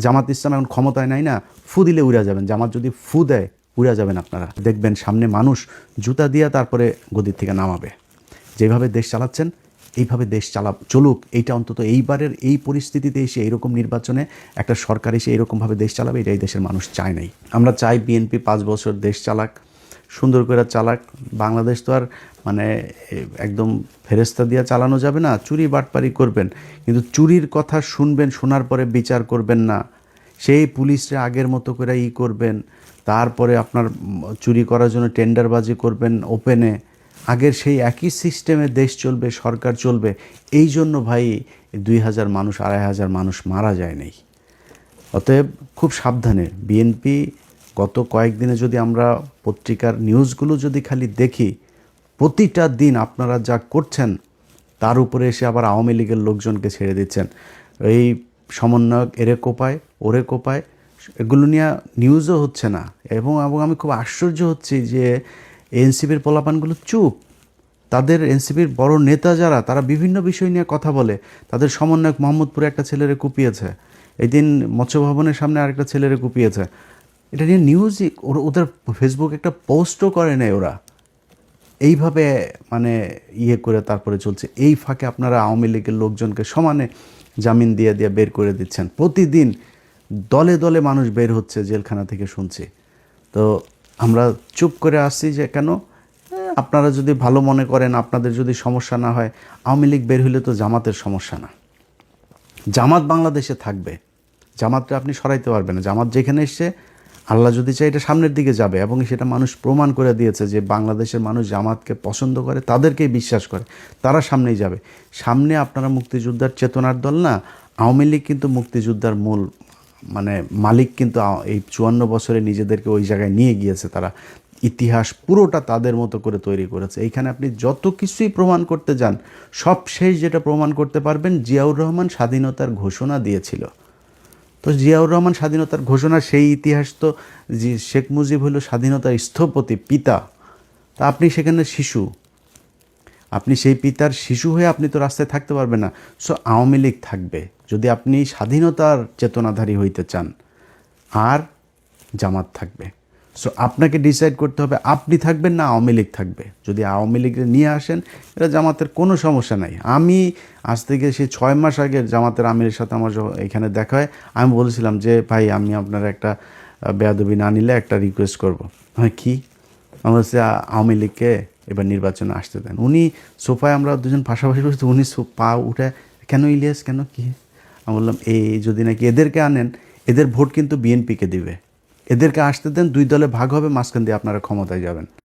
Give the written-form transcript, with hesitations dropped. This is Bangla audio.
জামাত ইসলাম এখন ক্ষমতায় নাই না, ফু দিলে উড়া যাবেন। জামাত যদি ফু দেয় উড়া যাবেন আপনারা। দেখবেন সামনে মানুষ জুতা দিয়ে তারপরে গদির থেকে নামাবে। যেভাবে দেশ চালাচ্ছেন এইভাবে দেশ চলুক। এইটা অন্তত এইবারের এই পরিস্থিতিতে এসে এইরকম নির্বাচনে একটা সরকার এসে এরকমভাবে দেশ চালাবে, এটা এই দেশের মানুষ চায় নাই। আমরা চাই বিএনপি 5 বছর দেশ চালাক, সুন্দর করে চালাক। বাংলাদেশ তো আর মানে একদম ফেরেস্তা দিয়ে চালানো যাবে না, চুরি বাটপারি করবেন, কিন্তু চুরির কথা শুনবেন, শোনার পরে বিচার করবেন না। সেই পুলিশে আগের মতো করে করবেন, তারপরে আপনার চুরি করার জন্য টেন্ডারবাজি করবেন ওপেনে। আগের সেই একই সিস্টেমে দেশ চলবে, সরকার চলবে। এই জন্য ভাই 2000 মানুষ 2500 মানুষ মারা যায় নাই। অতএব খুব সাবধানে। বিএনপি গত কয়েকদিনে যদি আমরা পত্রিকার নিউজগুলো যদি খালি দেখি, প্রতিটা দিন আপনারা যা করছেন তার উপরে এসে আবার আওয়ামী লীগের লোকজনকে ছেড়ে দিচ্ছেন। এই সমন্বয়ক এরে কোপায় ওরে কোপায়, এগুলো নিয়ে নিউজও হচ্ছে না। এবং আমি খুব আশ্চর্য হচ্ছি যে এনসিপির পোলাপানগুলো চুপ। তাদের এনসিপির বড় নেতা যারা, তারা বিভিন্ন বিষয় নিয়ে কথা বলে। তাদের সমন্বয়ক মোহাম্মদপুরে একটা ছেলেরে কুপিয়েছে, এই দিন মৎস্য ভবনের সামনে আরেকটা ছেলেরে কুপিয়েছে। এটা নিয়ে নিউজই, ওদের ফেসবুক একটা পোস্টও করে নেই ওরা। এইভাবে মানে করে তারপরে চলছে। এই ফাঁকে আপনারা আওয়ামী লীগের লোকজনকে সমানে জামিন দিয়ে বের করে দিচ্ছেন। প্রতিদিন দলে দলে মানুষ বের হচ্ছে জেলখানা থেকে, শুনছি। তো আমরা চুপ করে আসছি যে কেন? আপনারা যদি ভালো মনে করেন, আপনাদের যদি সমস্যা না হয়, আওয়ামী লীগ বের হইলে তো জামাতের সমস্যা না। জামাত বাংলাদেশে থাকবে, জামাতটা আপনি সরাইতে পারবেন না। জামাত যেখানে এসছে, আল্লাহ যদি চাই এটা সামনের দিকে যাবে, এবং সেটা মানুষ প্রমাণ করে দিয়েছে যে বাংলাদেশের মানুষ জামাতকে পছন্দ করে, তাদেরকেই বিশ্বাস করে, তারা সামনেই যাবে। সামনে আপনারা মুক্তিযোদ্ধার চেতনার দল না, আওয়ামী লীগ কিন্তু মুক্তিযোদ্ধার মূল মানে মালিক, কিন্তু এই 54 বছরে নিজেদেরকে ওই জায়গায় নিয়ে গিয়েছে তারা। ইতিহাস পুরোটা তাদের মতো করে তৈরি করেছে। এইখানে আপনি যত কিছুই প্রমাণ করতে যান, সব শেষ যেটা প্রমাণ করতে পারবেন, জিয়াউর রহমান স্বাধীনতার ঘোষণা দিয়েছিল। তো জিয়াউর রহমান স্বাধীনতার ঘোষণা, সেই ইতিহাস তো শেখ মুজিব হলো স্বাধীনতার স্থপতি, পিতা। তা আপনি সেখানে শিশু, আপনি সেই পিতার শিশু হয়ে আপনি তো রাস্তায় থাকতে পারবেন না। সো আওয়ামী লীগ থাকবে যদি আপনি স্বাধীনতার চেতনাধারী হইতে চান, আর জামাত থাকবে। সো আপনাকে ডিসাইড করতে হবে আপনি থাকবেন না আওয়ামী লীগ থাকবে। যদি আওয়ামী লীগকে নিয়ে আসেন, এটা জামাতের কোনো সমস্যা নাই। আমি আজ থেকে সেই 6 মাস আগের জামাতের আমিরের সাথে আমার এখানে দেখা হয়, আমি বলেছিলাম যে ভাই, আমি আপনার একটা বেয়াদবি না নিলে একটা রিকোয়েস্ট করবো। হ্যাঁ, কী? আমার হচ্ছে আওয়ামী লীগকে এবার নির্বাচনে আসতে দেন। উনি সোফায়, আমরা দুজন পাশাপাশি বসে, উনি পা উঠে, কেন ইলিয়াস, কেন, কী? আমি বললাম এই যদি নাকি এদেরকে আনেন, এদের ভোট কিন্তু বিএনপিকে দিবে, এদেরকে আসতে দেন, 2 দলে ভাগ হবে, মাঝখান দিয়ে আপনারা ক্ষমতায় যাবেন।